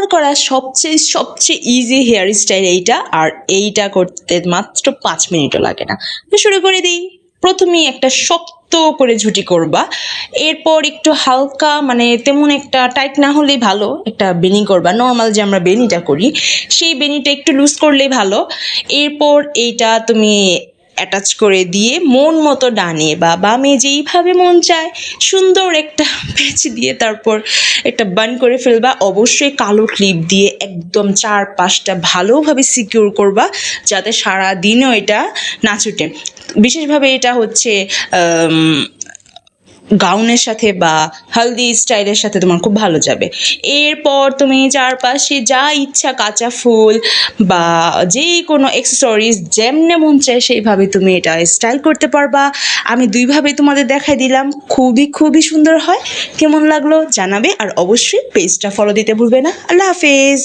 আমার করা সবচেয়ে ইজি হেয়ার স্টাইল এইটা, আর এইটা করতে মাত্র 5 মিনিটও লাগে না। তো শুরু করে দিই। প্রথমেই একটা শক্ত করে ঝুঁটি করবা, এরপর একটু হালকা মানে তেমন একটা টাইট না হলেই ভালো একটা বেনি করবা, নর্মাল যে আমরা বেনিটা করি সেই বেনিটা একটু লুজ করলেই ভালো। এরপর এইটা তুমি অ্যাটাচ করে দিয়ে মন মতো ডানে বা বামে যেইভাবে মন চায় সুন্দর একটা প্যাচ দিয়ে তারপর একটা বান করে ফেলবা। অবশ্যই কালো ক্লিপ দিয়ে একদম 4-5টা ভালোভাবে সিকিউর করবা যাতে সারা দিনও এটা না ছুটে। বিশেষভাবে এটা হচ্ছে গাউনের সাথে বা হলদি স্টাইলের সাথে তোমার খুব ভালো যাবে। এরপর তুমি চারপাশে যা ইচ্ছা কাঁচা ফুল বা যে কোনো অ্যাক্সেসরিজ যেমনে মন চায় সেইভাবে তুমি এটা স্টাইল করতে পারবা। আমি দুইভাবে তোমাদের দেখাই দিলাম, খুবই সুন্দর হয়। কেমন লাগলো জানাবে, আর অবশ্যই পেজটা ফলো দিতে ভুলবে না। আল্লাহ হাফেজ।